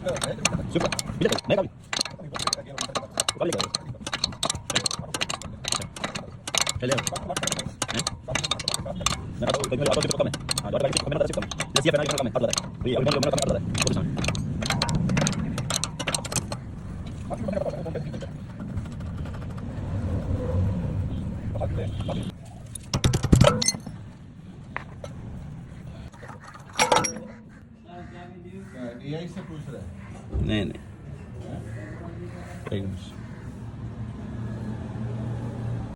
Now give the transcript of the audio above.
Super. Bisa tak? Naik kali. Kali kali. Hello. Nah, atau kita komen. Dua kali kita komen ada komen. Dia siapa lagi komen? Ada. Iya, udah komen ada. Terus sana. AI से पूछ रहा है। नहीं नहीं एक minute